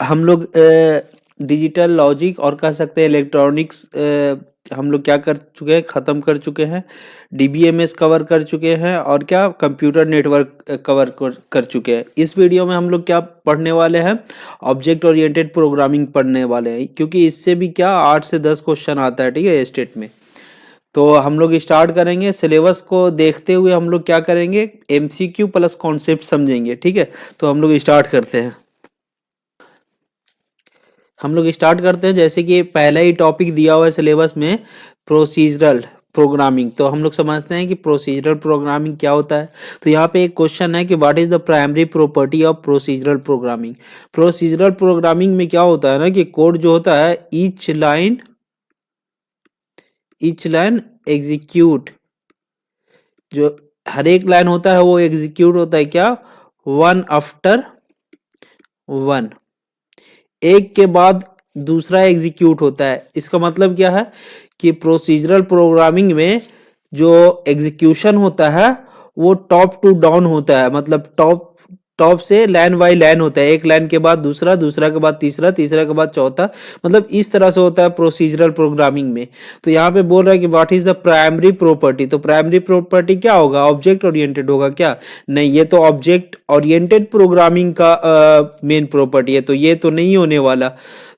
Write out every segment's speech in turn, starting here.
हम लोग digital logic और कह सकते हैं इलेक्ट्रॉनिक्स हम लोग क्या कर चुके हैं, ख़त्म कर चुके हैं। डीबीएमएस कवर कर चुके हैं और क्या कंप्यूटर नेटवर्क कवर कर चुके हैं। इस वीडियो में हम लोग क्या पढ़ने वाले हैं, ऑब्जेक्ट ओरिएंटेड प्रोग्रामिंग पढ़ने वाले हैं, क्योंकि इससे भी क्या 8 से 10 क्वेश्चन आता है, ठीक है, स्टेट में। तो हम लोग स्टार्ट करेंगे। सिलेबस को देखते हुए हम लोग क्या करेंगे, एमसीक्यू प्लस कॉन्सेप्ट समझेंगे, ठीक है। तो हम लोग स्टार्ट करते हैं। हम लोग स्टार्ट करते हैं, जैसे कि पहला ही टॉपिक दिया हुआ है सिलेबस में, प्रोसीजरल प्रोग्रामिंग। तो हम लोग समझते हैं कि प्रोसीजरल प्रोग्रामिंग क्या होता है। तो यहाँ पे एक क्वेश्चन है कि what is the primary property of procedural programming. Procedural programming में क्या होता है ना कि कोड जो होता है, ईच लाइन एग्जीक्यूट, जो हर एक लाइन होता है वो एग्जीक्यूट होता है क्या, वन आफ्टर वन, एक के बाद दूसरा एग्जीक्यूट होता है। इसका मतलब क्या है कि प्रोसीजरल प्रोग्रामिंग में जो एग्जीक्यूशन होता है वो टॉप टू डाउन होता है, मतलब टॉप टॉप से लाइन बाई लाइन होता है, एक लाइन के बाद दूसरा, दूसरा के बाद तीसरा, तीसरा के बाद चौथा, मतलब इस तरह से होता है प्रोसीजरल प्रोग्रामिंग में। तो यहाँ पे बोल रहा है कि what is the primary property. तो प्राइमरी प्रॉपर्टी क्या होगा, ऑब्जेक्ट ओरिएंटेड होगा क्या, नहीं, ये तो ऑब्जेक्ट ओरिएंटेड प्रोग्रामिंग का मेन प्रॉपर्टी है, तो ये तो नहीं होने वाला।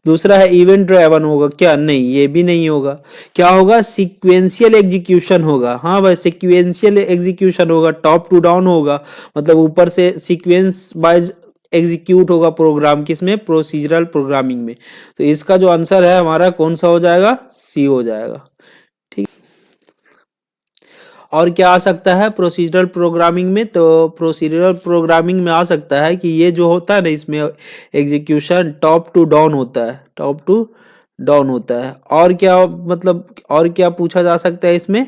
दूसरा है इवेंट ड्राइवन होगा क्या, नहीं, ये भी नहीं होगा। क्या होगा, सीक्वेंशियल एग्जीक्यूशन होगा। हाँ भाई, सीक्वेंशियल एग्जीक्यूशन होगा, टॉप टू डाउन होगा, मतलब ऊपर से सीक्वेंस वाइज एग्जीक्यूट होगा प्रोग्राम, किसमें, प्रोसीजरल प्रोग्रामिंग में। तो इसका जो आंसर है हमारा कौन सा हो जाएगा, सी हो जाएगा, ठीक। और क्या आ सकता है प्रोसीजरल प्रोग्रामिंग में, तो प्रोसीजरल प्रोग्रामिंग में आ सकता है कि ये जो होता है ना, इसमें एग्जीक्यूशन टॉप टू डाउन होता है, टॉप टू डाउन होता है। और क्या, मतलब और क्या पूछा जा सकता है इसमें,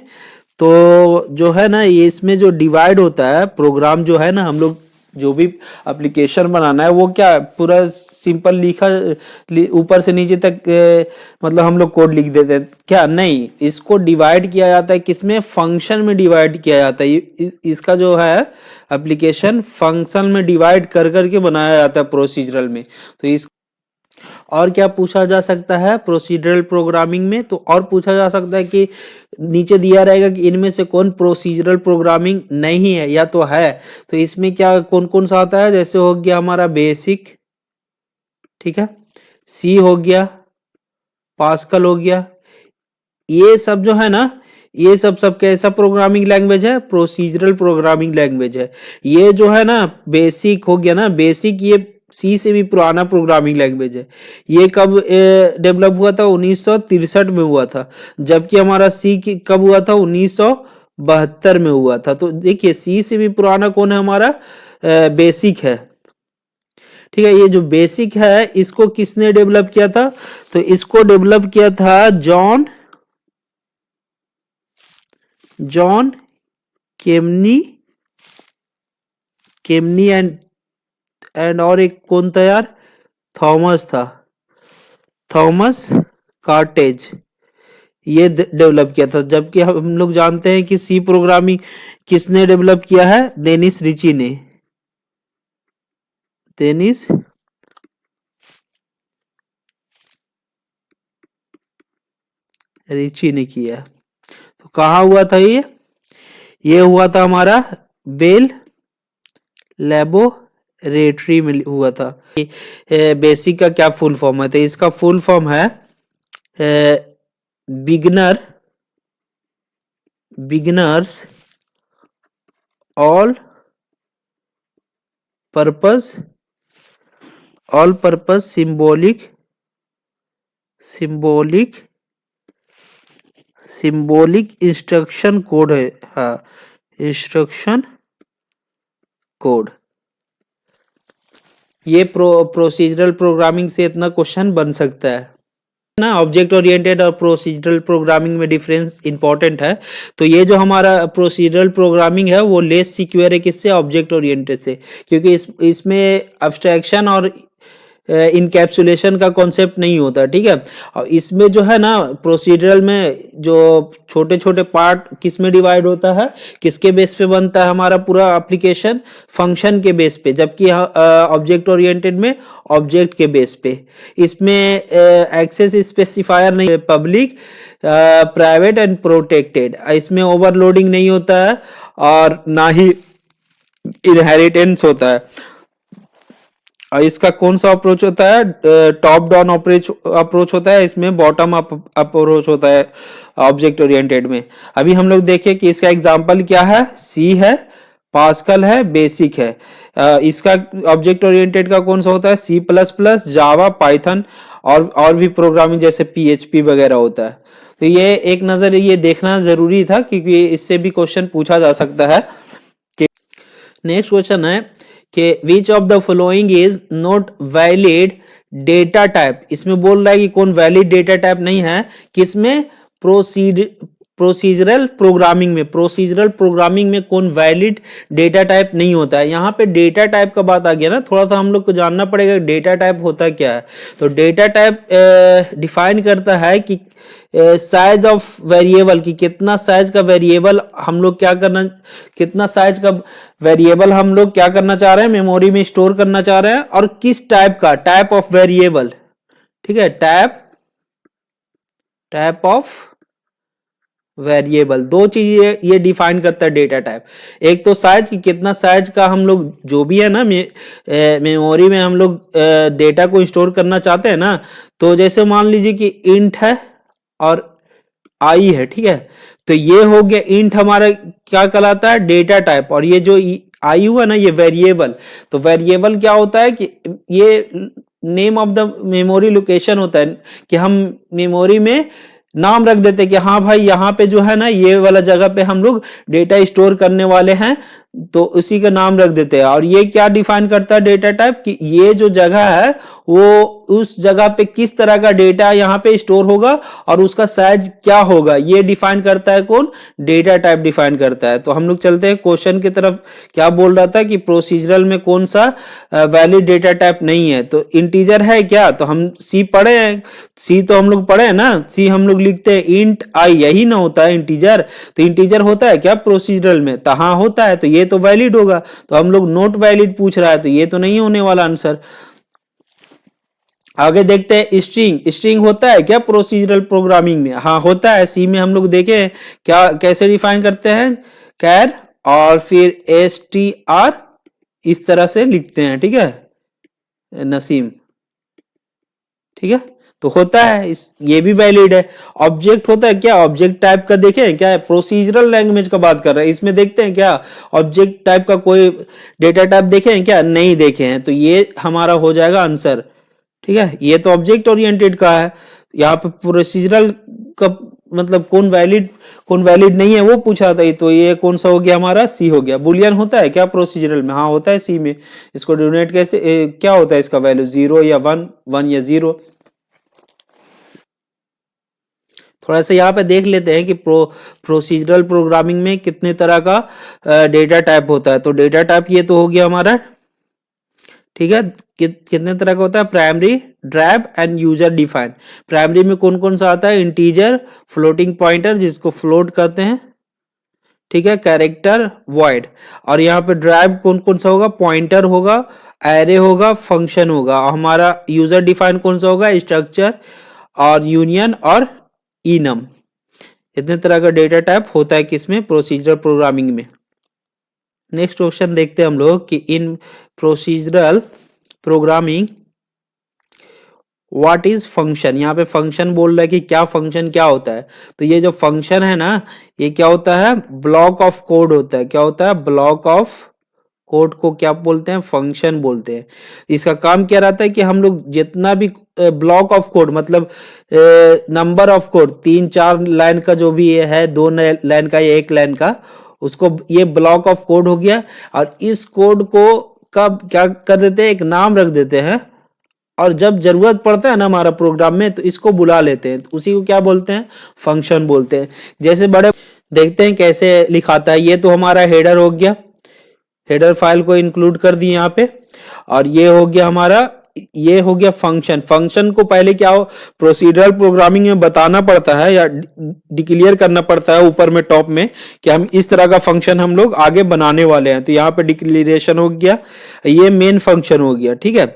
तो जो है ना, ये इसमें जो डिवाइड होता है प्रोग्राम, जो है ना, हम लोग जो भी एप्लीकेशन बनाना है वो क्या पूरा सिंपल लिखा, ऊपर से नीचे तक मतलब हम लोग कोड लिख देते हैं क्या, नहीं, इसको डिवाइड किया जाता है, किसमें, फंक्शन में डिवाइड किया जाता है। इसका जो है एप्लीकेशन फंक्शन में डिवाइड कर करके बनाया जाता है प्रोसीजरल में। तो इस और क्या पूछा जा सकता है प्रोसीजरल प्रोग्रामिंग में, तो और पूछा जा सकता है कि नीचे दिया रहेगा कि इनमें से कौन प्रोसीजरल प्रोग्रामिंग नहीं है या तो है। तो इसमें क्या कौन कौन सा आता है, जैसे हो गया हमारा बेसिक, ठीक है, सी हो गया, पास्कल हो गया, ये सब जो है ना, ये सब कैसा प्रोग्रामिंग लैंग्वेज है, प्रोसीजरल प्रोग्रामिंग लैंग्वेज है। ये जो है ना बेसिक हो गया ना, बेसिक ये सी से भी पुराना प्रोग्रामिंग लैंग्वेज है। ये कब डेवलप हुआ था, 1963 में हुआ था, जबकि हमारा सी कब हुआ था, 1972 में हुआ था। तो देखिए सी से भी पुराना कौन है, हमारा बेसिक है, ठीक है। ये जो बेसिक है इसको किसने डेवलप किया था, तो इसको डेवलप किया था जॉन केमनी केमनी एंड और एक कौन था यार, थॉमस था, थॉमस कार्टेज, ये डेवलप किया था। जबकि हम लोग जानते हैं कि सी प्रोग्रामिंग किसने डेवलप किया है, डेनिस रिची ने, डेनिस रिची ने किया। तो कहाँ हुआ था ये हुआ था हमारा बेल लेबोरेटरी में हुआ था। बेसिक का क्या फुल फॉर्म है, तो इसका फुल फॉर्म है beginners all purpose symbolic instruction code है, हाँ, इंस्ट्रक्शन कोड। ये प्रोसीजरल प्रोग्रामिंग से इतना क्वेश्चन बन सकता है ना। ऑब्जेक्ट ओरिएंटेड और प्रोसीजरल प्रोग्रामिंग में डिफरेंस इंपॉर्टेंट है। तो ये जो हमारा प्रोसीजरल प्रोग्रामिंग है वो लेस सिक्योर है किससे, ऑब्जेक्ट ओरिएंटेड से, क्योंकि इसमें अब्स्ट्रैक्शन और इनकैप्सुलेशन का कॉन्सेप्ट नहीं होता, ठीक है। और इसमें जो है ना प्रोसीजरल में जो छोटे छोटे पार्ट किस में डिवाइड होता है, किसके बेस पे बनता है हमारा पूरा एप्लीकेशन, फंक्शन के बेस पे, जबकि ऑब्जेक्ट ओरिएंटेड में ऑब्जेक्ट के बेस पे। इसमें एक्सेस स्पेसिफायर नहीं है, पब्लिक, प्राइवेट एंड प्रोटेक्टेड। इसमें ओवरलोडिंग नहीं होता है और ना ही इनहेरिटेंस होता है। इसका कौन सा अप्रोच होता है, टॉप डाउन अप्रोच होता है, इसमें बॉटम अप अप्रोच होता है ऑब्जेक्ट ओरिएंटेड में। अभी हम लोग देखें कि इसका एग्जांपल क्या है, सी है, पास्कल है, बेसिक है। इसका ऑब्जेक्ट ओरिएंटेड का कौन सा होता है, सी प्लस प्लस, जावा, पाइथन और भी प्रोग्रामिंग जैसे पीएचपी वगैरह होता है। तो ये एक नजर ये देखना जरूरी था क्योंकि इससे भी क्वेश्चन पूछा जा सकता है। नेक्स्ट क्वेश्चन है कि which of the following is not valid data type. इसमें बोल रहा है कि कौन वैलिड डेटा टाइप नहीं है, किसमें, प्रोसीजरल प्रोग्रामिंग में। प्रोसीजरल प्रोग्रामिंग में कौन वैलिड डेटा टाइप नहीं होता है। यहाँ पे डेटा टाइप का बात आ गया ना, थोड़ा सा हम लोग को जानना पड़ेगा डेटा टाइप होता क्या है। तो डेटा टाइप डिफाइन करता है कि साइज ऑफ वेरिएबल, की कितना साइज का वेरिएबल हम लोग क्या करना, कितना साइज का वेरिएबल हम लोग क्या करना चाह रहे हैं, मेमोरी में स्टोर करना चाह रहे हैं, और किस टाइप का, टाइप ऑफ वेरिएबल, ठीक है, टाइप ऑफ वेरिएबल। दो चीज ये डिफाइन करता है डेटा टाइप। एक तो साइज, की कितना साइज का हम लोग जो भी है ना मेमोरी में हम लोग डेटा को स्टोर करना चाहते हैं ना। तो जैसे मान लीजिए कि इंट है और आई है, ठीक है। तो ये हो गया इंट, हमारा क्या कहलाता है, डेटा टाइप। और ये जो आई हुआ ना, ये वेरिएबल। तो वेरिएबल क्या होता है कि ये name of the memory location होता है, कि हम मेमोरी में नाम रख देते कि हाँ भाई यहाँ पे जो है ना ये वाला जगह पे हम लोग डेटा स्टोर करने वाले हैं, तो उसी का नाम रख देते हैं। और ये क्या डिफाइन करता है डेटा टाइप, कि ये जो जगह है वो उस जगह पे किस तरह का डेटा यहाँ पे स्टोर होगा और उसका साइज क्या होगा, ये डिफाइन करता है कौन, डेटा टाइप डिफाइन करता है। तो हम लोग चलते हैं क्वेश्चन की तरफ। क्या बोल रहा था कि प्रोसीजरल में कौन सा वैलिड डेटा टाइप नहीं है। तो इंटीजर है क्या, तो हम सी पढ़े हैं, सी तो हम लोग पढ़े हैं ना, सी हम लोग लिखते हैं इंट आई, यही ना होता है इंटीजर। तो इंटीजर होता है क्या प्रोसीजरल में, तो हाँ होता है, तो ये तो वैलिड होगा। तो हम लोग नॉट वैलिड पूछ रहा है, तो ये तो नहीं होने वाला आंसर। आगे देखते हैं स्ट्रिंग। स्ट्रिंग होता है क्या प्रोसीजरल प्रोग्रामिंग में, हाँ होता है। सी में हम लोग देखें क्या कैसे डिफाइन करते हैं, कैर और फिर str इस तरह से लिखते हैं, ठीक है, नसीम, ठीक है। तो होता है ये भी वैलिड है। ऑब्जेक्ट होता है क्या, ऑब्जेक्ट टाइप का देखें क्या है, प्रोसीजरल लैंग्वेज का बात कर रहे हैं, इसमें देखते हैं क्या ऑब्जेक्ट टाइप का कोई डेटा टाइप देखे हैं क्या, नहीं देखे हैं। तो ये हमारा हो जाएगा आंसर, ठीक है। ये तो ऑब्जेक्ट ओरिएंटेड का है। यहाँ पे प्रोसीजरल का मतलब कौन वैलिड नहीं है वो पूछा था, तो ये कौन सा हो गया हमारा, सी हो गया। बुलियन होता है क्या प्रोसीजरल में, हाँ होता है सी में। इसको डिनोट कैसे क्या होता है इसका वैल्यू, 0 या 1 या 0। थोड़ा सा यहाँ पे देख लेते हैं कि प्रोसीजरल प्रोग्रामिंग में कितने तरह का डेटा टाइप होता है। तो डेटा टाइप ये तो हो गया हमारा, ठीक है। कितने तरह का होता है, primary, drab and user define. Primary में कौन कौन सा आता है, इंटीजर, फ्लोटिंग पॉइंटर जिसको फ्लोट कहते हैं, ठीक है, कैरेक्टर, वॉइड। और यहाँ पे ड्राइव कौन कौन सा होगा, पॉइंटर होगा, एरे होगा, फंक्शन होगा। हमारा यूजर डिफाइन कौन सा होगा, स्ट्रक्चर और यूनियन और इनम। इतने तरह का डेटा टाइप होता है किसमें, प्रोसीजरल प्रोग्रामिंग में। नेक्स्ट क्वेश्चन देखते हैं हम लोग कि in procedural programming what is function. यहाँ पे फंक्शन बोल रहा है कि क्या फंक्शन क्या होता है। तो ये जो फंक्शन है ना, ये क्या होता है, ब्लॉक ऑफ कोड होता है। क्या होता है, ब्लॉक ऑफ कोड को क्या बोलते हैं, फंक्शन बोलते हैं। इसका काम क्या रहता है कि हम लोग जितना भी ब्लॉक ऑफ कोड मतलब नंबर ऑफ कोड 3-4 लाइन का जो भी ये है, 2 लाइन का या 1 लाइन का, उसको ये ब्लॉक ऑफ कोड हो गया। और इस कोड को कब क्या कर देते हैं, एक नाम रख देते हैं, और जब जरूरत पड़ता है ना हमारा प्रोग्राम में तो इसको बुला लेते हैं, तो उसी को क्या बोलते हैं, फंक्शन बोलते हैं। जैसे बड़े देखते हैं कैसे लिखाता है। ये तो हमारा हेडर हो गया, हेडर फाइल को इंक्लूड कर दिए यहाँ पे। और ये हो गया हमारा ये हो गया फंक्शन। फंक्शन को पहले क्या हो, प्रोसीजरल प्रोग्रामिंग में बताना पड़ता है या डिक्लेयर करना पड़ता है ऊपर में टॉप में कि हम इस तरह का फंक्शन हम लोग आगे बनाने वाले हैं। तो यहाँ पे डिक्लेरेशन हो गया, ये मेन फंक्शन हो गया, ठीक है।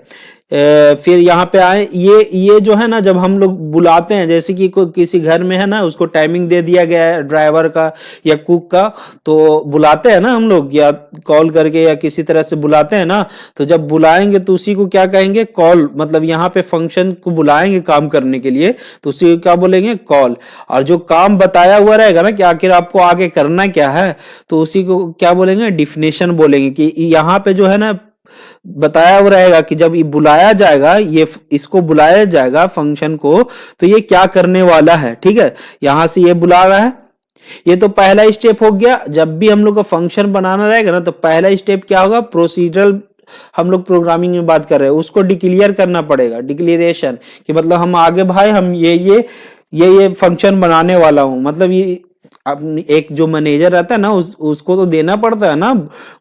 फिर यहाँ पे आए, ये जो है ना, जब हम लोग बुलाते हैं, जैसे कि कोई किसी घर में है ना, उसको टाइमिंग दे दिया गया है ड्राइवर का या कुक का, तो बुलाते हैं ना हम लोग, या कॉल करके या किसी तरह से बुलाते हैं ना। तो जब बुलाएंगे तो उसी को क्या कहेंगे, कॉल। मतलब यहाँ पे फंक्शन को बुलाएंगे काम करने के लिए, तो उसी को क्या बोलेंगे, कॉल। और जो काम बताया हुआ रहेगा ना कि आखिर आपको आगे करना क्या है, तो उसी को क्या बोलेंगे, डिफिनेशन बोलेंगे। कि यहाँ पे जो है ना बताया हुआ रहेगा कि जब ये बुलाया जाएगा, ये इसको बुलाया जाएगा फंक्शन को, तो ये क्या करने वाला है, ठीक है। यहां से ये बुला रहा है, ये तो पहला स्टेप हो गया। जब भी हम लोग को फंक्शन बनाना रहेगा ना, तो पहला स्टेप क्या होगा, प्रोसीजरल, हम लोग प्रोग्रामिंग में बात कर रहे हैं, उसको डिक्लेयर करना पड़ेगा, डिक्लेरेशन, कि मतलब हम आगे भाई हम ये फंक्शन बनाने वाला हूं। मतलब ये अब एक जो मैनेजर रहता है ना, उसको तो देना पड़ता है ना,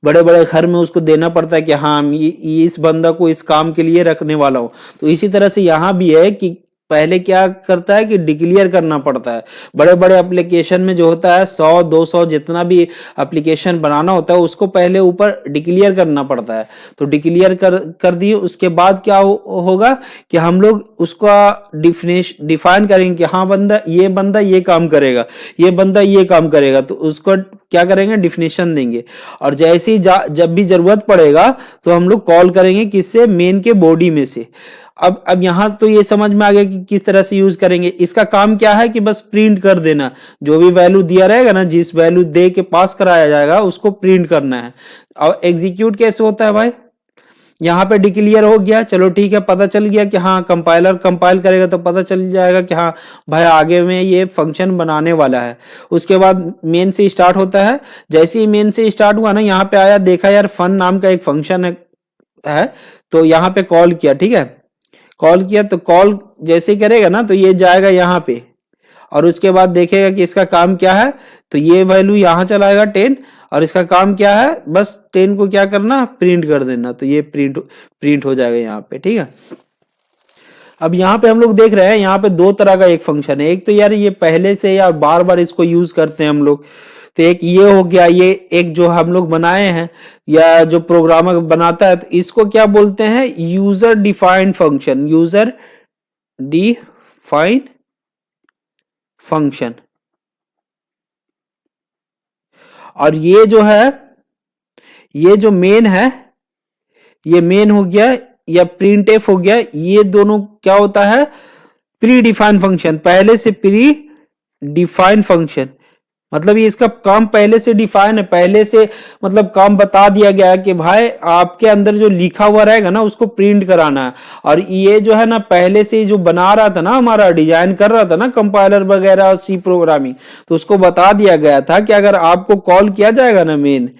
बड़े बड़े घर में उसको देना पड़ता है कि हाँ ये इस बंदा को इस काम के लिए रखने वाला हूँ। तो इसी तरह से यहाँ भी है कि पहले क्या करता है कि डिक्लेयर करना पड़ता है। बड़े बड़े एप्लीकेशन में जो होता है 100-200 जितना भी एप्लीकेशन बनाना होता है, उसको पहले ऊपर डिक्लेयर करना पड़ता है। तो डिक्लेयर कर दिए, उसके बाद क्या होगा कि हम लोग उसका डिफाइन करेंगे कि हाँ बंदा ये काम करेगा, ये बंदा ये काम करेगा, तो उसको क्या करेंगे, डिफिनेशन देंगे। और जैसे ही जब भी जरूरत पड़ेगा तो हम लोग कॉल करेंगे किससे, मेन के बॉडी में से। अब यहां तो ये समझ में आ गया कि किस तरह से यूज करेंगे। इसका काम क्या है कि बस प्रिंट कर देना, जो भी वैल्यू दिया रहेगा ना, जिस वैल्यू दे के पास कराया जाएगा उसको प्रिंट करना है। और एग्जीक्यूट कैसे होता है भाई, यहाँ पे डिक्लेयर हो गया, चलो ठीक है, पता चल गया कि हाँ कंपाइलर कंपाइल करेगा तो पता चल जाएगा कि हाँ भाई आगे में ये फंक्शन बनाने वाला है। उसके बाद मेन से स्टार्ट होता है। जैसे ही मेन से स्टार्ट हुआ ना, यहाँ पे आया, देखा यार फन नाम का एक फंक्शन है, तो यहाँ पे कॉल किया, ठीक है। कॉल किया तो कॉल जैसे ही करेगा ना, तो ये जाएगा यहाँ पे, और उसके बाद देखेगा कि इसका काम क्या है, तो ये वैल्यू यहाँ चलाएगा 10, और इसका काम क्या है, बस 10 को क्या करना, प्रिंट कर देना। तो ये प्रिंट हो जाएगा यहाँ पे, ठीक है। अब यहाँ पे हम लोग देख रहे हैं, यहाँ पे दो तरह का एक फंक्शन है। एक तो यार ये पहले से यार बार बार इसको यूज करते हैं हम लोग, तो एक ये हो गया, ये एक जो हम लोग बनाए हैं या जो प्रोग्रामर बनाता है, तो इसको क्या बोलते हैं, user defined function. User defined function. और ये जो है, ये जो मेन है, ये मेन हो गया या प्रिंट एफ हो गया, ये दोनों क्या होता है, प्री डिफाइंड फंक्शन। पहले से प्री डिफाइंड फंक्शन, मतलब ये इसका काम पहले से डिफाइन है, पहले से मतलब काम बता दिया गया है कि भाई आपके अंदर जो लिखा हुआ रहेगा ना, उसको प्रिंट कराना है। और ये जो है ना, पहले से जो बना रहा था ना, हमारा डिजाइन कर रहा था ना कंपाइलर वगैरह और सी प्रोग्रामिंग, तो उसको बता दिया गया था कि अगर आपको कॉल किया जाएगा ना मेन,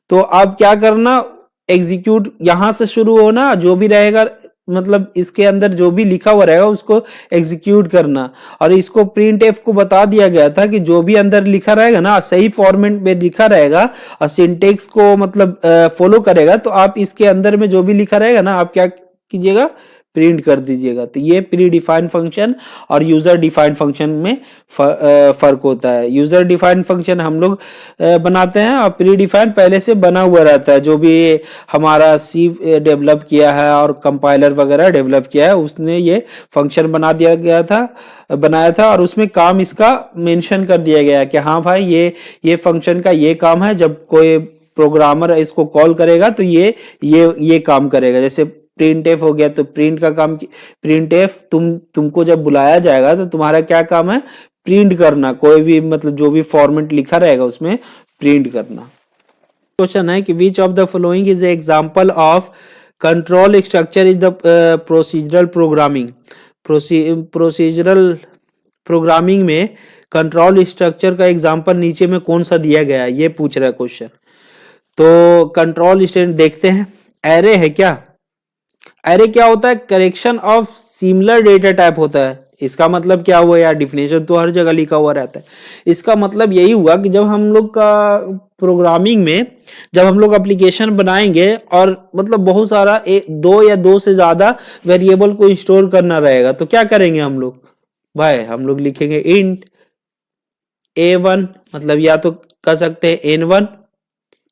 तो आप क्या करना, एग्जीक्यूट यहां से शुरू होना, जो भी रहेगा मतलब इसके अंदर जो भी लिखा हुआ रहेगा उसको एग्जीक्यूट करना। और इसको प्रिंट एफ को बता दिया गया था कि जो भी अंदर लिखा रहेगा ना, सही फॉर्मेट में लिखा रहेगा और सिंटेक्स को मतलब फॉलो करेगा, तो आप इसके अंदर में जो भी लिखा रहेगा ना, आप क्या कीजिएगा, प्रिंट कर दीजिएगा। तो ये प्री डिफाइंड फंक्शन और यूजर डिफाइंड फंक्शन में फर्क होता है। यूजर डिफाइंड फंक्शन हम लोग बनाते हैं, और प्री डिफाइंड पहले से बना हुआ रहता है। जो भी हमारा सी डेवलप किया है और कंपाइलर वगैरह डेवलप किया है, उसने ये फंक्शन बनाया था, और उसमें काम इसका मेंशन कर दिया गया है कि हाँ भाई ये फंक्शन का ये काम है। जब कोई प्रोग्रामर इसको कॉल करेगा तो ये काम करेगा। जैसे प्रिंट एफ हो गया, तो प्रिंट का काम, प्रिंट एफ तुमको जब बुलाया जाएगा तो तुम्हारा क्या काम है, प्रिंट करना। कोई भी मतलब जो भी फॉर्मेट लिखा रहेगा उसमें प्रिंट करना। क्वेश्चन है कि which of the following is example of control structure is the procedural programming. Procedural programming में कंट्रोल स्ट्रक्चर का एग्जांपल नीचे में कौन सा दिया गया है, ये पूछ रहा है क्वेश्चन। तो कंट्रोल स्टेटमेंट देखते हैं। एरे है क्या, एरे क्या होता है, correction of similar data type होता है। इसका मतलब क्या हुआ यार, डिफिनेशन तो हर जगह लिखा हुआ रहता है। इसका मतलब यही हुआ कि जब हम लोग का प्रोग्रामिंग में जब हम लोग एप्लीकेशन बनाएंगे और मतलब बहुत सारा दो या दो से ज्यादा वेरिएबल को स्टोर करना रहेगा, तो क्या करेंगे हम लोग भाई, हम लोग लिखेंगे इंट a1, मतलब या तो कर सकते हैं n1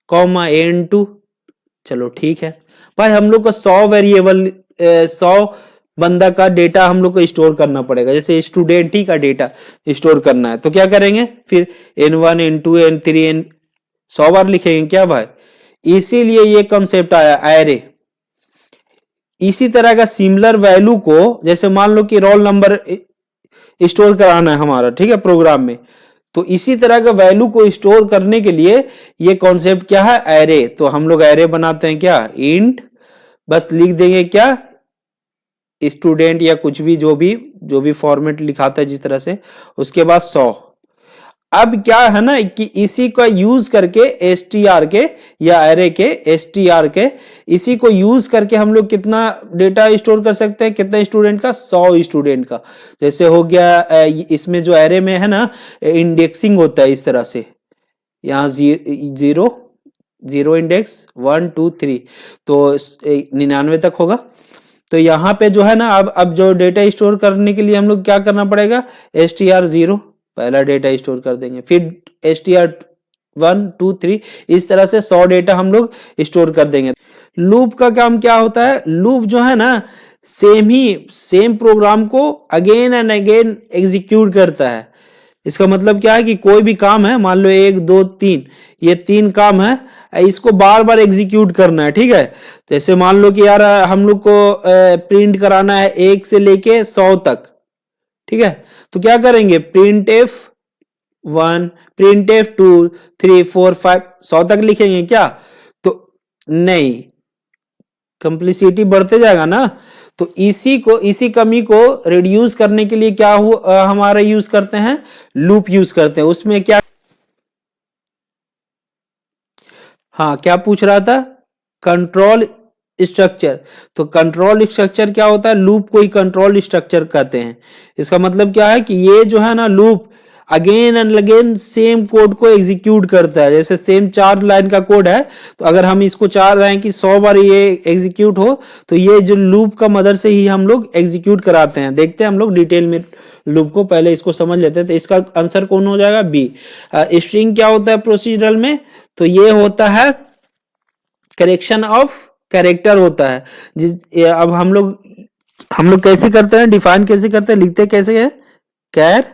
कॉमा n2। चलो ठीक है भाई, हम लोग को 100 वेरिएबल 100 बंदा का डेटा हम लोग को स्टोर करना पड़ेगा, जैसे स्टूडेंट ही का डेटा स्टोर करना है, तो क्या करेंगे फिर n1 n2 n3 n 100 बार लिखेंगे क्या भाई। इसीलिए ये कॉन्सेप्ट आया एरे। इसी तरह का सिमिलर वैल्यू को, जैसे मान लो कि रोल नंबर स्टोर कराना है हमारा, ठीक है, प्रोग्राम में, तो इसी तरह का वैल्यू को स्टोर करने के लिए ये कॉन्सेप्ट क्या है, एरे। तो हम लोग एरे बनाते हैं क्या, इंट, बस लिख देंगे क्या स्टूडेंट या कुछ भी जो भी फॉर्मेट लिखाता है जिस तरह से, उसके बाद 100। अब क्या है ना कि इसी का यूज करके str के या एरे के str के इसी को यूज करके हम लोग कितना डेटा स्टोर कर सकते हैं, कितने स्टूडेंट का, 100 स्टूडेंट का। जैसे हो गया इसमें जो एरे में है ना इंडेक्सिंग होता है इस तरह से, यहाँ 0 इंडेक्स 1 2 3, तो 99 तक होगा। तो यहाँ पे जो है ना अब जो डेटा स्टोर करने के लिए हम लोग क्या करना पड़ेगा, str0 पहला डेटा स्टोर कर देंगे, फिर str1 2 3, इस तरह से 100 डेटा हम लोग स्टोर कर देंगे। लूप का काम क्या होता है, लूप जो है ना सेम प्रोग्राम को अगेन एंड अगेन एग्जीक्यूट करता है। इसका मतलब क्या है कि कोई भी काम है, मान लो 1 2 3, ये 3 काम है, इसको बार बार एग्जीक्यूट करना है, ठीक है। जैसे मान लो कि यार हम लोग को प्रिंट कराना है 1 से लेके 100 तक, ठीक है, तो क्या करेंगे, प्रिंट f1 प्रिंट f2 3 4 5 100 तक लिखेंगे क्या, तो नहीं, कंप्लीसिटी बढ़ते जाएगा ना। तो इसी कमी को रिड्यूस करने के लिए क्या हमारा यूज करते हैं, लूप यूज करते हैं। उसमें क्या, हाँ क्या पूछ रहा था, कंट्रोल स्ट्रक्चर। तो कंट्रोल स्ट्रक्चर क्या होता है, लूप को ही कंट्रोल स्ट्रक्चर कहते हैं। इसका मतलब क्या है कि ये जो है ना loop again and again same code को एग्जीक्यूट करता है। जैसे सेम 4 लाइन का कोड है, तो अगर हम इसको चाह रहे हैं कि 100 बार ये एग्जीक्यूट हो, तो ये जो लूप का मदद से ही हम लोग एग्जीक्यूट कराते हैं। देखते हैं हम लोग डिटेल में लूप को, पहले इसको समझ लेते हैं। तो इसका आंसर कौन हो जाएगा, बी। स्ट्रिंग क्या होता है प्रोसीजरल में, तो ये होता है करेक्शन ऑफ कैरेक्टर होता है। अब हम लोग कैसे करते हैं, डिफाइन कैसे करते हैं, लिखते कैसे है, कैर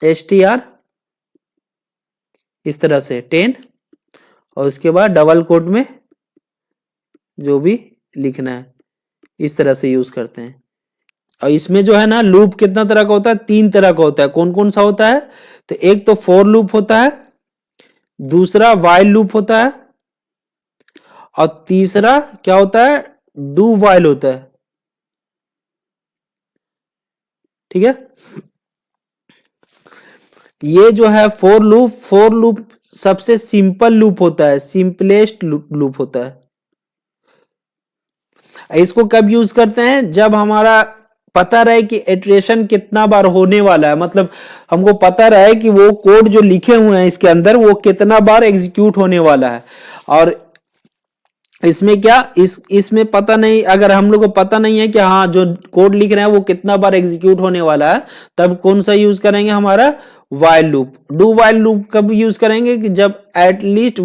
str इस तरह से 10, और उसके बाद डबल कोट में जो भी लिखना है इस तरह से यूज करते हैं। और इसमें जो है ना लूप कितना तरह का होता है, 3 तरह का होता है। कौन कौन सा होता है, तो एक तो फॉर लूप होता है, दूसरा वाइल लूप होता है, और तीसरा क्या होता है, डू वाइल होता है, ठीक है। ये जो है फोर लूप सबसे सिंपल लूप होता है, सिंपलेस्ट लूप होता है। इसको कब यूज करते हैं, जब हमारा पता रहे कि इटरेशन कितना बार होने वाला है, मतलब हमको पता रहे कि वो कोड जो लिखे हुए हैं इसके अंदर वो कितना बार एग्जीक्यूट होने वाला है। और इसमें क्या, इसमें पता नहीं, अगर हम लोग को पता नहीं है कि हाँ जो कोड लिख रहे हैं वो कितना बार एग्जीक्यूट होने वाला है, तब कौन सा यूज करेंगे, हमारा while loop. Do while loop कब यूज करेंगे, कि जब एट लीस्ट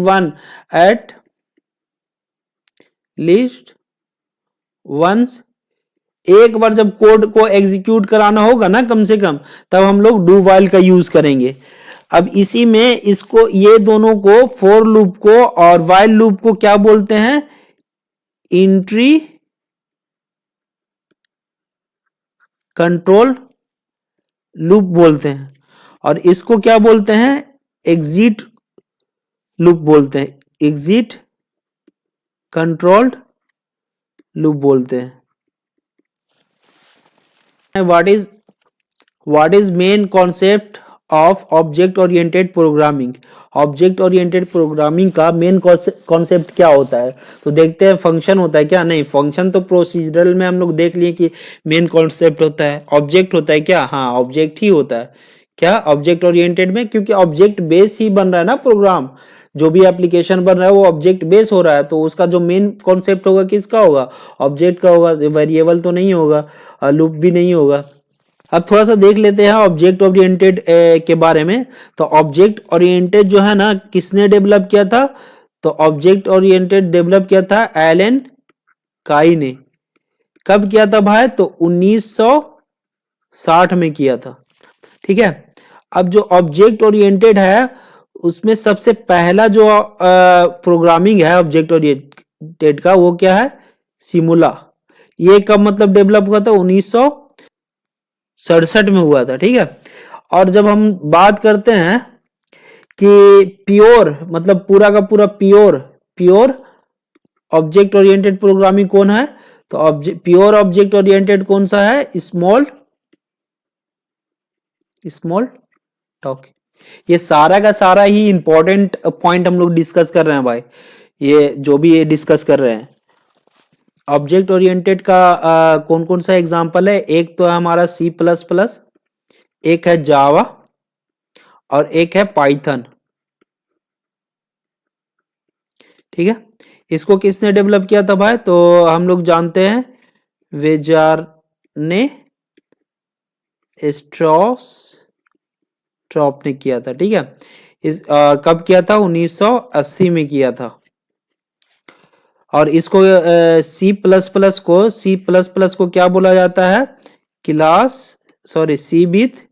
वंस एक बार जब कोड को एग्जीक्यूट कराना होगा ना कम से कम, तब हम लोग डू वाइल का यूज करेंगे। अब इसी में इसको, ये दोनों को, फोर लूप को और वाइल लूप को क्या बोलते हैं, इंट्री कंट्रोल लूप बोलते हैं। और इसको क्या बोलते हैं, एग्जिट लूप बोलते हैं, एग्जिट कंट्रोल्ड लूप बोलते हैं। What is main concept of object oriented programming. Object oriented programming का मेन कॉन्सेप्ट क्या होता है? तो देखते हैं फंक्शन होता है क्या? नहीं, फंक्शन तो प्रोसीजरल में हम लोग देख लिए कि मेन कॉन्सेप्ट होता है। ऑब्जेक्ट होता है क्या? हाँ, ऑब्जेक्ट ही होता है। क्या ऑब्जेक्ट ओरिएंटेड में? क्योंकि ऑब्जेक्ट बेस ही बन रहा है ना प्रोग्राम, जो भी एप्लीकेशन बन रहा है वो ऑब्जेक्ट बेस हो रहा है, तो उसका जो मेन कॉन्सेप्ट होगा किसका होगा? ऑब्जेक्ट का होगा। वेरिएबल तो नहीं होगा, लूप भी नहीं होगा। अब थोड़ा सा देख लेते हैं ऑब्जेक्ट ओरिएंटेड के बारे में। तो ऑब्जेक्ट ओरिएंटेड जो है ना, किसने डेवलप किया था? तो ऑब्जेक्ट ओरिएंटेड डेवलप किया था एलन काई ने। कब किया था भाई? तो 1960 में किया था। ठीक है। अब जो ऑब्जेक्ट ओरिएंटेड है उसमें सबसे पहला जो प्रोग्रामिंग है ऑब्जेक्ट ओरिएंटेड का, वो क्या है? सिमुला। ये कब मतलब डेवलप हुआ था? 1967 में हुआ था। ठीक है। और जब हम बात करते हैं कि प्योर मतलब पूरा का पूरा प्योर ऑब्जेक्ट ओरिएंटेड प्रोग्रामिंग कौन है? तो प्योर ऑब्जेक्ट ओरिएंटेड कौन सा है? Small talk. ये सारा का सारा ही इंपॉर्टेंट पॉइंट हम लोग डिस्कस कर रहे हैं भाई, ये जो भी ये डिस्कस कर रहे हैं। ऑब्जेक्ट ओरिएंटेड का कौन कौन सा एग्जांपल है? एक तो है हमारा C++, एक है जावा और एक है पाइथन। ठीक है। इसको किसने डेवलप किया था भाई? तो हम लोग जानते हैं वेजार ने स्ट्रॉप ने किया था। ठीक है। इस कब किया था? 1980 में किया था। और इसको सी प्लस प्लस को क्या बोला जाता है? सी विथ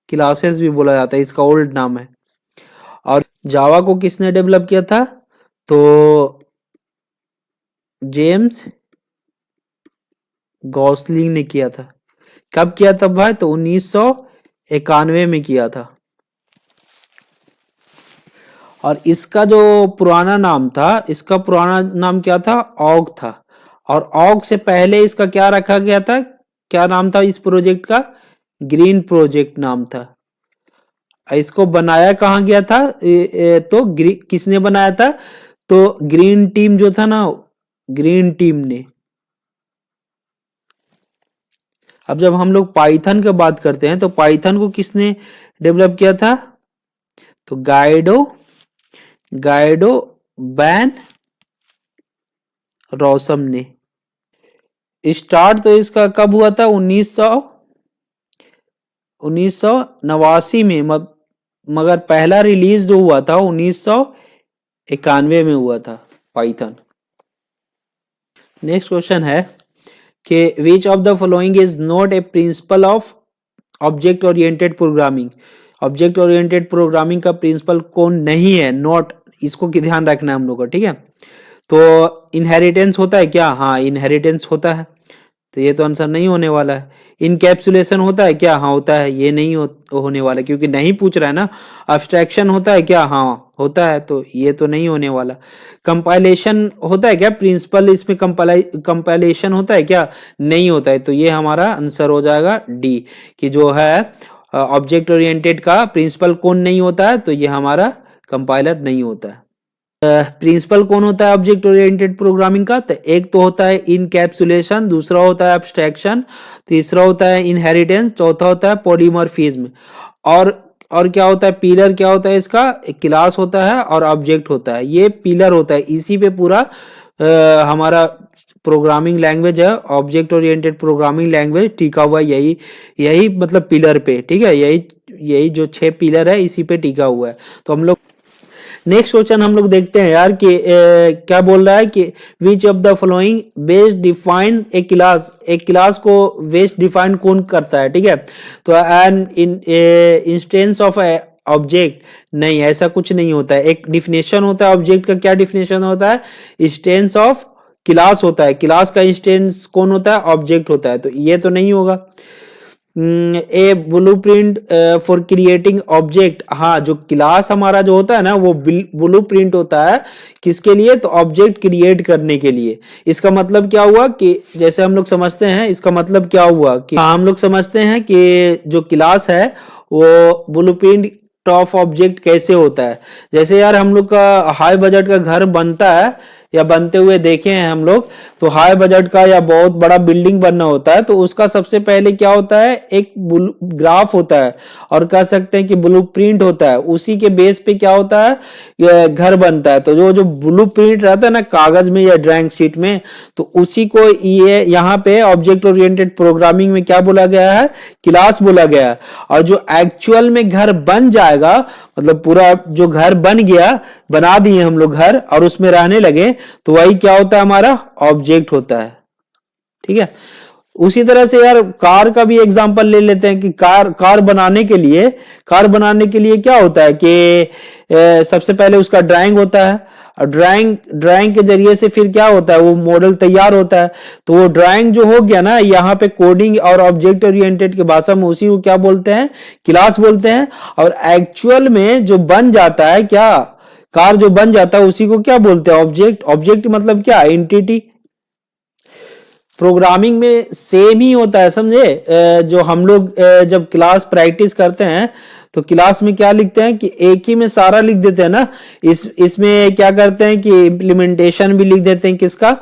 क्लासेस भी बोला जाता है, इसका ओल्ड नाम है। और जावा को किसने डेवलप किया था? तो जेम्स गॉसलिंग ने किया था। कब किया था भाई? तो 1991 में किया था। और इसका जो पुराना नाम था, इसका पुराना नाम क्या था? ऑग था। और ऑग से पहले इसका क्या रखा गया था? क्या नाम था इस प्रोजेक्ट का? ग्रीन प्रोजेक्ट नाम था। इसको बनाया कहाँ गया था? तो किसने बनाया था? तो ग्रीन टीम जो था ना, ग्रीन टीम ने। अब जब हम लोग पाइथन की बात करते हैं तो पाइथन को किसने डेवलप किया था? तो गाइडो बैन रोसम ने। स्टार्ट तो इसका कब हुआ था? 1989 में, मगर पहला रिलीज जो हुआ था 1991 में हुआ था पाइथन। नेक्स्ट क्वेश्चन है कि which of the following is not a principle of object oriented programming. Object oriented programming का प्रिंसिपल कौन नहीं है? नॉट, इसको की ध्यान रखना है हम लोग को। ठीक है। तो इनहेरिटेंस होता है क्या? हाँ, इनहेरिटेंस होता है, तो ये तो आंसर नहीं होने वाला है। इनकैप्सुलेशन होता है क्या? हाँ होता है, ये नहीं होने वाला क्योंकि नहीं पूछ रहा है ना। अब्स्ट्रैक्शन होता है क्या? हाँ होता है, तो ये तो नहीं होने वाला। कंपाइलेशन होता है क्या? प्रिंसिपल इसमें कंपाइलेशन होता है क्या? नहीं होता है, तो ये हमारा आंसर हो जाएगा डी, कि जो है ऑब्जेक्ट ओरिएंटेड का प्रिंसिपल कौन नहीं होता है? तो ये हमारा कंपाइलर नहीं होता है। प्रिंसिपल कौन होता है ऑब्जेक्ट ओरिएंटेड प्रोग्रामिंग का? तो एक तो होता है इनकैप्सुलेशन, दूसरा होता है एब्स्ट्रैक्शन, तीसरा होता है इनहेरिटेंस, चौथा होता है पॉलीमॉर्फिज्म। और क्या होता है? पिलर क्या होता है इसका? क्लास होता है और ऑब्जेक्ट होता है, ये पिलर होता है। इसी पे पूरा हमारा प्रोग्रामिंग लैंग्वेज है, ऑब्जेक्ट ओरिएंटेड प्रोग्रामिंग लैंग्वेज टिका हुआ यही मतलब पिलर पे। ठीक है। यही जो 6 पिलर है इसी पे टिका हुआ है। तो हम लोग नेक्स्ट क्वेश्चन हम लोग देखते हैं यार कि क्या बोल रहा है कि which of the following base define a class. एक क्लास को बेस डिफाइन कौन करता है? ठीक है। तो एन इंस्टेंस ऑफ ऑब्जेक्ट, नहीं ऐसा कुछ नहीं होता है। एक डिफिनेशन होता है ऑब्जेक्ट का। क्या डिफिनेशन होता है? इंस्टेंस ऑफ क्लास होता है। क्लास का इंस्टेंस कौन होता है? ऑब्जेक्ट होता है, तो ये तो नहीं होगा। ए ब्लूप्रिंट फॉर क्रिएटिंग ऑब्जेक्ट। हाँ, जो क्लास हमारा जो होता है ना वो ब्लूप्रिंट होता है किसके लिए, तो ऑब्जेक्ट क्रिएट करने के लिए। इसका मतलब क्या हुआ कि जैसे हम लोग समझते हैं, इसका मतलब क्या हुआ कि हम लोग समझते हैं कि जो क्लास है वो ब्लूप्रिंट ऑफ ऑब्जेक्ट कैसे होता है। जैसे यार हम लोग का हाई बजट का घर बनता है या बनते हुए देखे हैं हम लोग, तो हाई बजट का या बहुत बड़ा बिल्डिंग बनना होता है तो उसका सबसे पहले क्या होता है, एक ग्राफ होता है और कह सकते हैं कि ब्लूप्रिंट होता है। उसी के बेस पे क्या होता है, ये घर बनता है। तो जो जो ब्लूप्रिंट रहता है ना कागज में या ड्राइंग शीट में, तो उसी को ये यहाँ पे ऑब्जेक्ट ओरिएंटेड प्रोग्रामिंग में क्या बोला गया है, क्लास बोला गया है। और जो एक्चुअल में घर बन जाएगा, मतलब पूरा जो घर बन गया, बना दिए हम लोग घर और उसमें रहने लगे, तो वही क्या होता है, हमारा ऑब्जेक्ट होता है। ठीक है। उसी तरह से यार कार का भी एग्जांपल ले लेते हैं कि कार बनाने के लिए क्या होता है कि सबसे पहले उसका ड्राइंग होता है और ड्राइंग के जरिए से फिर क्या होता है, वो मॉडल तैयार होता है। तो वो ड्राइंग जो हो गया ना, यहाँ पे कोडिंग और ऑब्जेक्ट ओरिएंटेड की भाषा में उसी को क्या बोलते हैं, क्लास बोलते हैं। और एक्चुअल में जो बन जाता है, क्या कार जो बन जाता है उसी को क्या बोलते हैं, ऑब्जेक्ट। ऑब्जेक्ट मतलब क्या, एंटिटी। प्रोग्रामिंग में सेम ही होता है, समझे। जो हम लोग जब क्लास प्रैक्टिस करते हैं तो क्लास में क्या लिखते हैं कि एक ही में सारा लिख देते हैं ना। इसमें क्या करते हैं कि इम्प्लीमेंटेशन भी लिख देते हैं किसका,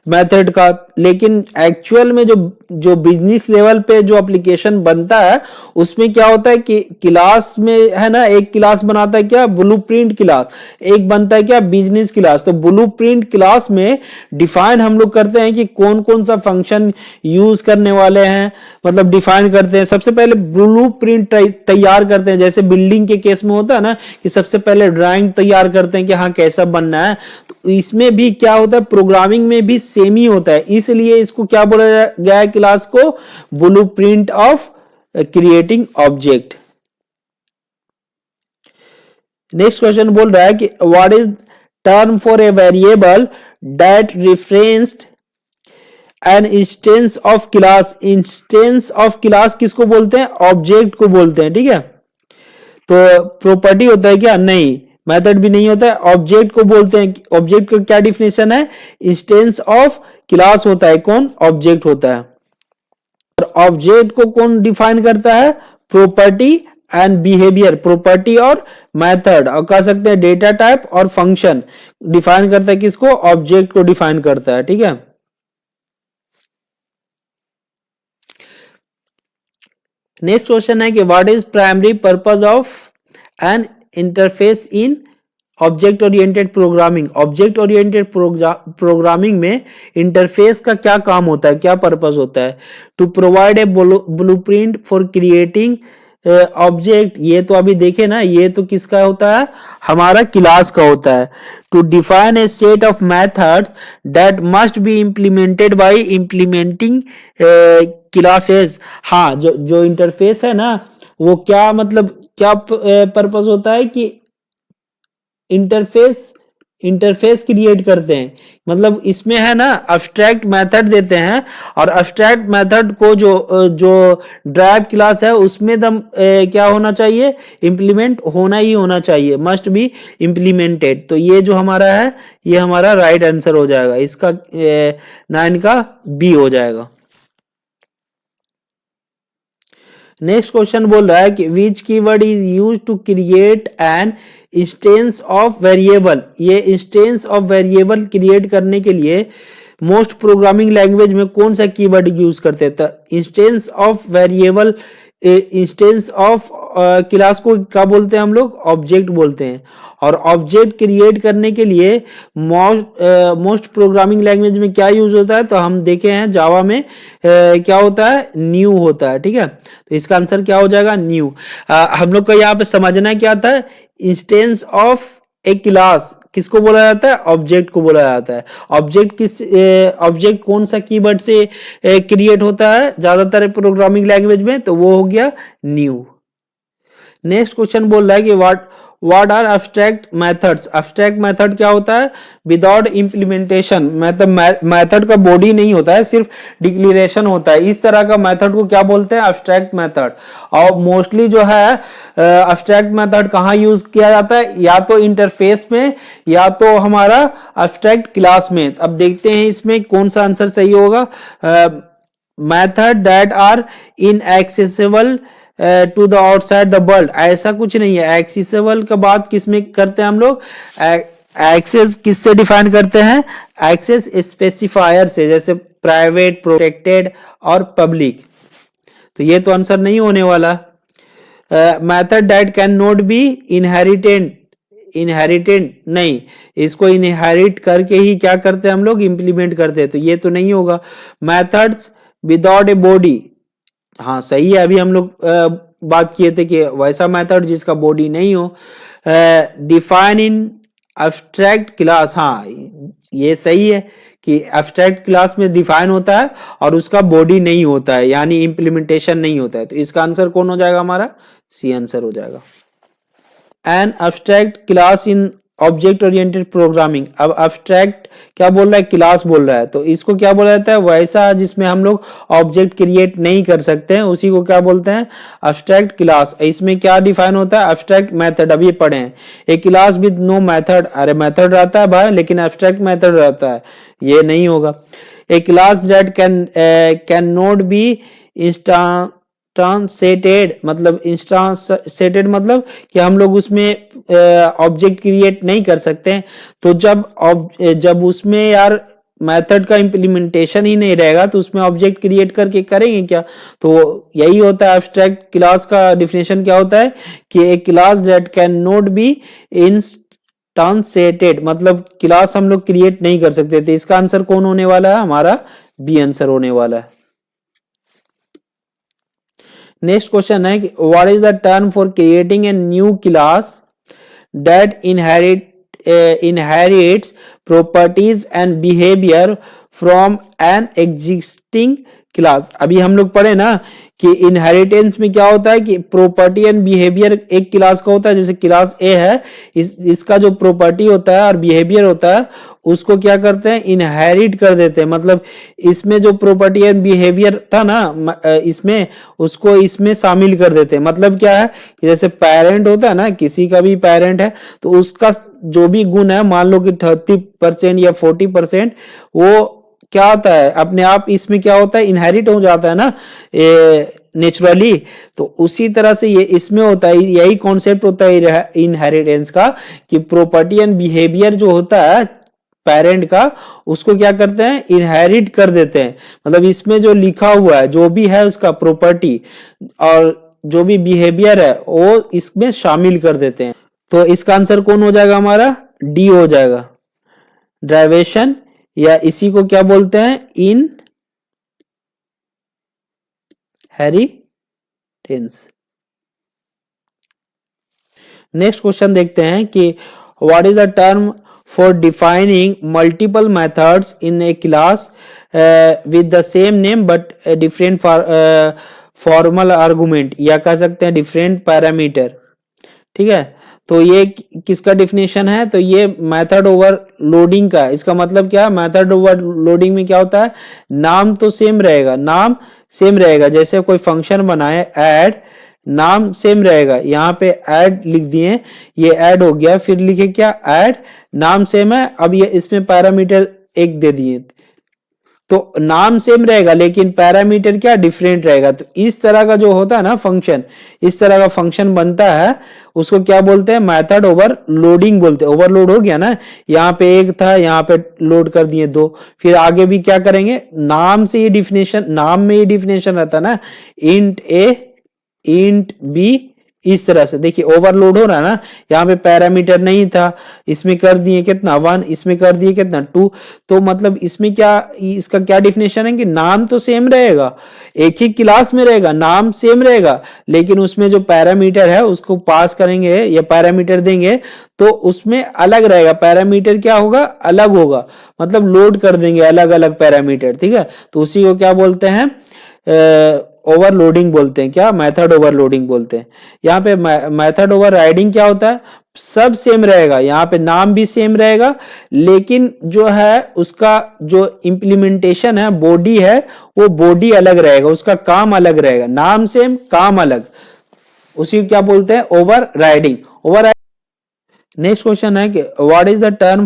मेथड का। लेकिन एक्चुअल में जो जो बिजनेस लेवल पे जो एप्लीकेशन बनता है उसमें क्या होता है कि क्लास में है ना, एक क्लास बनाता है क्या, ब्लूप्रिंट क्लास, एक बनता है क्या, बिजनेस क्लास। तो ब्लूप्रिंट क्लास में डिफाइन हम लोग करते हैं कि कौन कौन सा फंक्शन यूज करने वाले हैं, मतलब डिफाइन करते हैं। सबसे पहले ब्लूप्रिंट तैयार करते हैं, जैसे बिल्डिंग के केस में होता है ना कि सबसे पहले ड्राइंग तैयार करते हैं कि हाँ कैसा बनना है। तो इसमें भी क्या होता है, प्रोग्रामिंग में भी सेम ही होता है। इसलिए इसको क्या बोला गया है, क्लास को, blueprint of creating object. Next question बोल रहा है कि what is term for a variable that referenced N instance of class. Instance of class किसको बोलते हैं, ऑब्जेक्ट को बोलते हैं। ठीक है। तो प्रॉपर्टी होता है क्या, नहीं। मेथड भी नहीं होता है, ऑब्जेक्ट को बोलते हैं। ऑब्जेक्ट का क्या डिफिनेशन है, इंस्टेंस ऑफ क्लास होता है, कौन, ऑब्जेक्ट होता है। और ऑब्जेक्ट को कौन डिफाइन करता है, प्रॉपर्टी एंड बिहेवियर। प्रॉपर्टी और मेथड, और कह सकते हैं डेटा टाइप और फंक्शन डिफाइन करता है किसको, ऑब्जेक्ट को डिफाइन करता है। ठीक है। नेक्स्ट क्वेश्चन है कि what is primary purpose of an interface in object oriented programming. Object oriented programming में इंटरफेस का क्या काम होता है, क्या पर्पस होता है, to provide a blueprint for creating object. ये तो अभी देखे ना, ये तो किसका होता है, हमारा क्लास का होता है। To define a set of methods that must be implemented by implementing classes. हाँ, जो जो इंटरफेस है ना, वो क्या मतलब क्या पर्पस होता है कि इंटरफेस क्रिएट करते हैं। मतलब इसमें है ना अब्स्ट्रैक्ट मेथड देते हैं, और अब्स्ट्रैक्ट मेथड को जो ड्राइव क्लास है उसमें दम क्या होना चाहिए, इंप्लीमेंट होना ही होना चाहिए, मस्ट बी इम्प्लीमेंटेड। तो ये जो हमारा है, ये हमारा राइट आंसर हो जाएगा, इसका 9 का बी हो जाएगा। नेक्स्ट क्वेश्चन बोल रहा है कि which keyword is use to create an instance of variable. ये इंस्टेंस ऑफ वेरिएबल क्रिएट करने के लिए मोस्ट प्रोग्रामिंग लैंग्वेज में कौन सा कीवर्ड यूज करते हैं। तो instance of variable, instance of class को क्या बोलते हैं हम लोग, ऑब्जेक्ट बोलते हैं। और ऑब्जेक्ट क्रिएट करने के लिए मोस्ट प्रोग्रामिंग लैंग्वेज में क्या यूज होता है, तो हम देखे हैं जावा में क्या होता है, न्यू होता है। ठीक है। तो इसका आंसर क्या हो जाएगा, न्यू। हम लोग को यहाँ पे समझना क्या था, इंस्टेंस ऑफ ए क्लास किसको बोला जाता है, ऑब्जेक्ट को बोला जाता है। ऑब्जेक्ट कौन सा कीवर्ड से क्रिएट होता है ज्यादातर प्रोग्रामिंग लैंग्वेज में, तो वो हो गया न्यू। नेक्स्ट क्वेश्चन बोल रहा है कि what are abstract methods? Abstract method क्या होता है? विदाउट इम्प्लीमेंटेशन, मतलब मेथड का बॉडी नहीं होता है, सिर्फ डिक्लेरेशन होता है। इस तरह का मेथड को क्या बोलते हैं? Abstract method. और मोस्टली जो है एब्स्ट्रैक्ट मेथड कहाँ यूज किया जाता है? या तो इंटरफेस में या तो हमारा एब्स्ट्रैक्ट क्लास में। अब देखते हैं इसमें कौन सा आंसर सही होगा। Method that are inaccessible to the outside the world, ऐसा कुछ नहीं है। एक्सेसिबल का बात किसमें करते हैं हम लोग? एक्सेस किससे डिफाइन करते हैं? एक्सेस स्पेसिफायर से, जैसे प्राइवेट, प्रोटेक्टेड और पब्लिक। तो ये तो आंसर नहीं होने वाला। Method that can not B inherited नहीं, इसको इनहेरिट करके ही क्या करते हैं हम लोग? इंप्लीमेंट करते हैं, तो ये तो नहीं होगा। मेथड्स विदाउट ए बॉडी, हाँ सही है। अभी हम लोग बात किए थे कि वैसा मेथड जिसका बॉडी नहीं हो। डिफाइन इन एब्स्ट्रैक्ट क्लास, हाँ ये सही है कि एब्स्ट्रैक्ट क्लास में डिफाइन होता है और उसका बॉडी नहीं होता है, यानी इंप्लीमेंटेशन नहीं होता है। तो इसका आंसर कौन हो जाएगा? हमारा सी आंसर हो जाएगा। An abstract class in object oriented programming. अब एब्स्ट्रैक्ट क्या बोल रहा है? क्लास बोल रहा है, तो इसको क्या बोला जाता है? वैसा जिसमें हम लोग ऑब्जेक्ट क्रिएट नहीं कर सकते हैं, उसी को क्या बोलते हैं? Abstract class. इसमें क्या डिफाइन होता है? Abstract method. अब ये पढ़े हैं, ए क्लास विद नो मेथड। अरे मेथड रहता है भाई, लेकिन एब्स्ट्रैक्ट मेथड रहता है, ये नहीं होगा। A class that can not be instantiated, मतलब इंस्टांसेटेड मतलब कि हम लोग उसमें ऑब्जेक्ट क्रिएट नहीं कर सकते हैं। तो जब उसमें यार मेथड का इंप्लीमेंटेशन ही नहीं रहेगा तो उसमें ऑब्जेक्ट क्रिएट करके करेंगे क्या? तो यही होता है एब्स्ट्रैक्ट क्लास का डिफिनेशन। क्या होता है कि a class that can not be instantiated, मतलब क्लास हम लोग क्रिएट नहीं कर सकते थे। इसका आंसर कौन होने वाला है? हमारा बी आंसर होने वाला है। नेक्स्ट क्वेश्चन है कि what is the term for creating a new class that inherits properties and behavior from an existing class. अभी हम लोग पढ़े ना कि इनहेरिटेंस में क्या होता है कि प्रॉपर्टी एंड बिहेवियर एक क्लास का होता है। जैसे क्लास ए है, इसका जो प्रॉपर्टी होता है और बिहेवियर होता है उसको क्या करते हैं? इनहेरिट कर देते हैं। मतलब इसमें जो प्रॉपर्टी एंड बिहेवियर था ना इसमें, उसको इसमें शामिल कर देते हैं। मतलब क्या है कि जैसे पेरेंट होता है ना, किसी का भी पेरेंट है तो उसका जो भी गुण है, मान लो कि 30% या 40%, वो क्या होता है अपने आप इसमें क्या होता है? इनहेरिट हो जाता है ना नेचुरली। तो उसी तरह से ये इसमें होता है, यही कॉन्सेप्ट होता है इनहेरिटेंस का कि प्रॉपर्टी एंड बिहेवियर जो होता है पेरेंट का, उसको क्या करते हैं? इनहेरिट कर देते हैं। मतलब इसमें जो लिखा हुआ है, जो भी है उसका प्रॉपर्टी और जो भी बिहेवियर है, वो इसमें शामिल कर देते हैं। तो इसका आंसर कौन हो जाएगा? हमारा डी हो जाएगा, ड्राइवेशन, या इसी को क्या बोलते हैं? इनहेरिटेंस। नेक्स्ट क्वेश्चन देखते हैं कि what is the term for defining multiple methods in A class with the same name but different formal argument, या कह सकते हैं डिफरेंट पैरामीटर। ठीक है, तो ये किसका डिफिनेशन है? तो ये मेथड ओवरलोडिंग का। इसका मतलब क्या? मेथड ओवरलोडिंग में क्या होता है? नाम तो सेम रहेगा, नाम सेम रहेगा। जैसे कोई फंक्शन बनाए ऐड, नाम सेम रहेगा। यहाँ पे ऐड लिख दिए, ये ऐड हो गया, फिर लिखे क्या? ऐड, नाम सेम है। अब ये इसमें पैरामीटर एक दे दिए, तो नाम सेम रहेगा लेकिन पैरामीटर क्या? डिफरेंट रहेगा। तो इस तरह का जो होता है ना फंक्शन, इस तरह का फंक्शन बनता है, उसको क्या बोलते हैं? मेथड ओवरलोडिंग बोलते हैं। ओवरलोड हो गया ना, यहाँ पे एक था, यहाँ पे लोड कर दिए दो, फिर आगे भी क्या करेंगे? नाम से ये डिफिनेशन, नाम में ये डिफिनेशन रहता है ना, इंट ए इंट बी, इस तरह से। देखिए ओवरलोड हो रहा है ना, यहाँ पे पैरामीटर नहीं था, इसमें कर दिए कितना? 1, इसमें कर दिए कितना? 2। तो मतलब इसमें क्या, इसका क्या डिफिनेशन है कि नाम तो सेम रहेगा, एक ही क्लास में रहेगा, नाम सेम रहेगा, लेकिन उसमें जो पैरामीटर है उसको पास करेंगे या पैरामीटर देंगे तो उसमें अलग रहेगा। पैरामीटर क्या होगा? अलग होगा, मतलब लोड कर देंगे अलग अलग पैरामीटर। ठीक है, तो उसी को क्या बोलते हैं? ओवरलोडिंग बोलते हैं, क्या मेथड ओवरलोडिंग बोलते हैं। यहाँ पे मेथड ओवरराइडिंग क्या होता है, सब सेम रहेगा, यहाँ पे नाम भी सेम रहेगा, लेकिन जो है उसका जो इम्प्लीमेंटेशन है, बॉडी है, वो बॉडी अलग रहेगा, उसका काम अलग रहेगा, नाम सेम काम अलग, उसी को क्या बोलते हैं, ओवरराइडिंग। नेक्स्ट क्वेश्चन है कि what is the term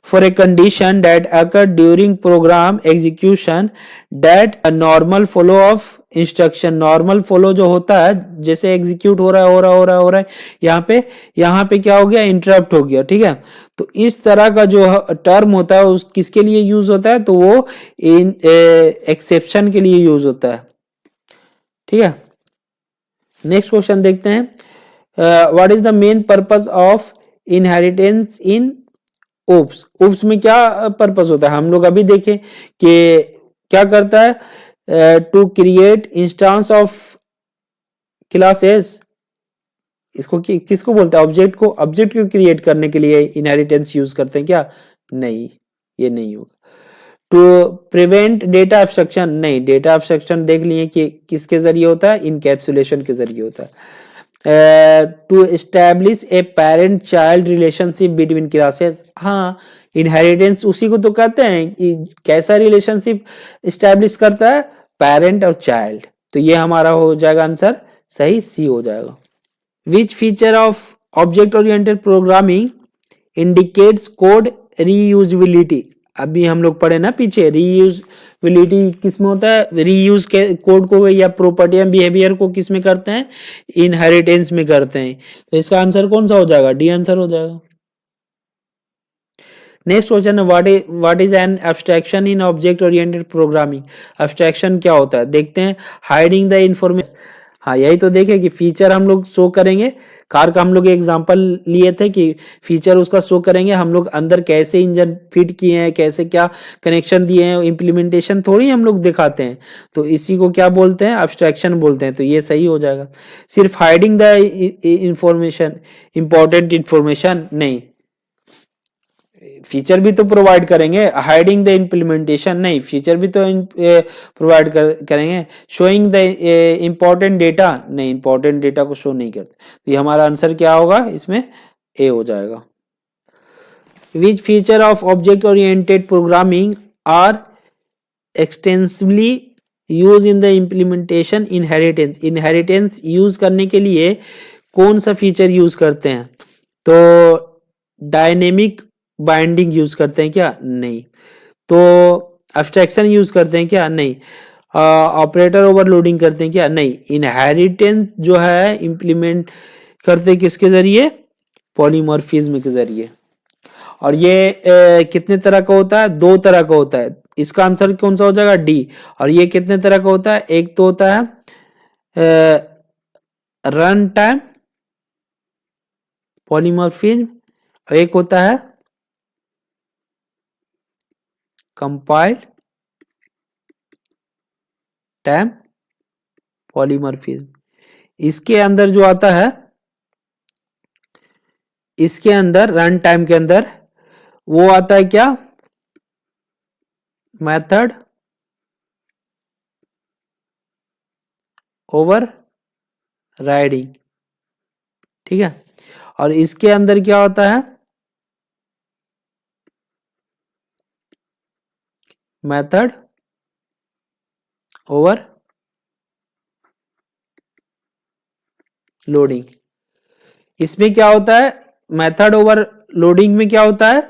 for a condition that occur during program execution that a normal flow of instruction. Normal flow जो होता है, जैसे एग्जीक्यूट हो रहा है, यहाँ पे क्या हो गया, इंटरप्ट हो गया, ठीक है। तो इस तरह का जो टर्म होता है उस किसके लिए यूज होता है, तो वो इन एक्सेप्शन के लिए यूज होता है, ठीक है। नेक्स्ट क्वेश्चन देखते हैं, what is the main purpose of inheritance in OOPs. OOPs में क्या पर्पस होता है, हम लोग अभी देखें कि क्या करता है, to create instance of classes. इसको किसको बोलता है, ऑब्जेक्ट को। ऑब्जेक्ट को क्रिएट करने के लिए इनहेरिटेंस यूज करते हैं क्या, नहीं, ये नहीं होगा। टू प्रिवेंट डेटा एब्स्ट्रक्शन, नहीं, डेटा एब्स्ट्रक्शन देख लिए कि किसके जरिए होता है, इनकैप्सुलेशन के जरिए होता है। To establish a parent child relationship between classes, हाँ, इनहेरिटेंस उसी को तो कहते हैं कि कैसा रिलेशनशिप एस्टैब्लिश करता है, पेरेंट और चाइल्ड। तो ये हमारा हो जाएगा आंसर सही, सी हो जाएगा। Which feature of object oriented programming indicates code reusability. अभी हम लोग पढ़े ना पीछे, रीयूजेबिलिटी किसमें होता है, रीयूज के कोड को या प्रॉपर्टी या बिहेवियर को किसमें करते हैं, इनहेरिटेंस में करते हैं। तो इसका आंसर कौन सा हो जाएगा, डी आंसर हो जाएगा। नेक्स्ट क्वेश्चन है, what is an abstraction in object oriented programming. Abstraction क्या होता है, देखते हैं। हाइडिंग द इंफॉर्मेशन, हाँ यही तो देखे कि फीचर हम लोग शो करेंगे। कार का हम लोग एग्जांपल लिए थे कि फीचर उसका शो करेंगे, हम लोग अंदर कैसे इंजन फिट किए हैं, कैसे क्या कनेक्शन दिए हैं, इम्प्लीमेंटेशन थोड़ी हम लोग दिखाते हैं। तो इसी को क्या बोलते हैं, एब्स्ट्रैक्शन बोलते हैं। तो ये सही हो जाएगा। सिर्फ hiding the information, important information नहीं, फीचर भी तो प्रोवाइड करेंगे। हाइडिंग द इम्प्लीमेंटेशन नहीं, फीचर भी तो प्रोवाइड करेंगे। शोइंग द इंपॉर्टेंट डेटा नहीं, इंपॉर्टेंट डेटा को शो नहीं करते। तो ये हमारा आंसर क्या होगा, इसमें ए हो जाएगा। Which feature of object oriented programming are extensively use in the implementation inheritance. Inheritance use करने के लिए कौन सा फीचर यूज करते हैं, तो डायनेमिक बाइंडिंग यूज करते हैं क्या, नहीं। तो एब्स्ट्रैक्शन यूज करते हैं क्या, नहीं। ऑपरेटर ओवरलोडिंग करते हैं क्या, नहीं। इनहेरिटेंस जो है इंप्लीमेंट करते किसके जरिए, पॉलीमॉर्फिज्म के जरिए। और ये कितने तरह का होता है, दो तरह का होता है। इसका आंसर कौन सा हो जाएगा, डी। और ये कितने तरह का होता है, एक तो होता है रन टाइम पॉलीमॉर्फिज्म, और एक होता है कंपाइल्ड टाइम पॉलीमॉर्फिज्म। इसके अंदर जो आता है, इसके अंदर रन टाइम के अंदर वो आता है क्या, मेथड ओवर राइडिंग, ठीक है। और इसके अंदर क्या होता है, मेथड ओवर लोडिंग। इसमें क्या होता है, मेथड ओवर लोडिंग में क्या होता है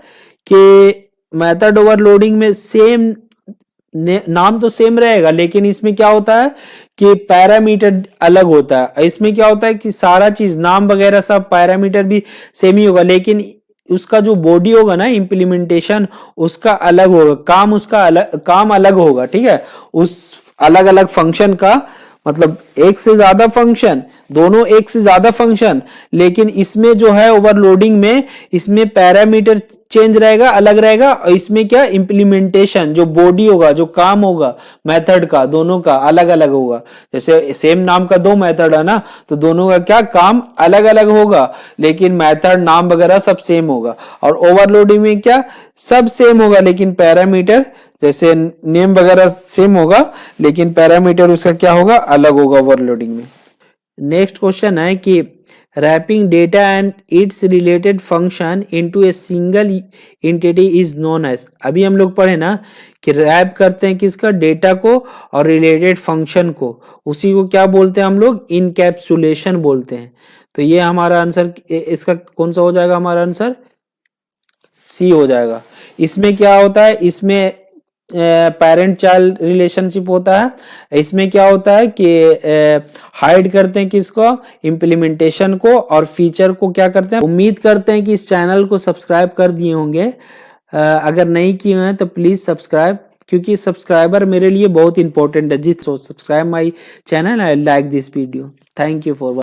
कि मेथड ओवर लोडिंग में सेम नाम तो सेम रहेगा, लेकिन इसमें क्या होता है कि पैरामीटर अलग होता है। इसमें क्या होता है कि सारा चीज नाम वगैरह सब पैरामीटर भी सेम ही होगा, लेकिन उसका जो बॉडी होगा ना, इम्प्लीमेंटेशन उसका अलग होगा, काम उसका अलग, काम अलग होगा, ठीक है। उस अलग अलग फंक्शन का मतलब एक से ज्यादा फंक्शन, दोनों एक से ज्यादा फंक्शन, लेकिन इसमें जो है ओवरलोडिंग में इसमें पैरामीटर चेंज रहेगा, अलग रहेगा। और इसमें क्या, इंप्लीमेंटेशन जो बॉडी होगा, जो काम होगा मेथड का, दोनों का अलग अलग होगा। जैसे सेम नाम का दो मेथड है ना, तो दोनों का क्या काम अलग अलग होगा, लेकिन मेथड नाम वगैरह सब सेम होगा। और ओवरलोडिंग में क्या, सब सेम होगा, लेकिन पैरामीटर जैसे नेम वगैरह सेम होगा लेकिन पैरामीटर उसका क्या होगा, अलग होगा ओवरलोडिंग में। नेक्स्ट क्वेश्चन है कि wrapping data and its related function into a single entity is known as. अभी हम लोग पढ़े ना कि रैप करते हैं किसका, डेटा को और रिलेटेड फंक्शन को, उसी को क्या बोलते हैं हम लोग, इनकैप्सुलेशन बोलते हैं। तो ये हमारा आंसर, इसका कौन सा हो जाएगा हमारा आंसर, सी हो जाएगा। इसमें क्या होता है, इसमें पेरेंट चाइल्ड रिलेशनशिप होता है। इसमें क्या होता है कि हाइड करते हैं किसको, इम्प्लीमेंटेशन को, और फीचर को क्या करते हैं। उम्मीद करते हैं कि इस चैनल को सब्सक्राइब कर दिए होंगे। अगर नहीं किए हैं तो प्लीज सब्सक्राइब, क्योंकि सब्सक्राइबर मेरे लिए बहुत इंपॉर्टेंट है। जिस subscribe my channel, I like this video. Thank you for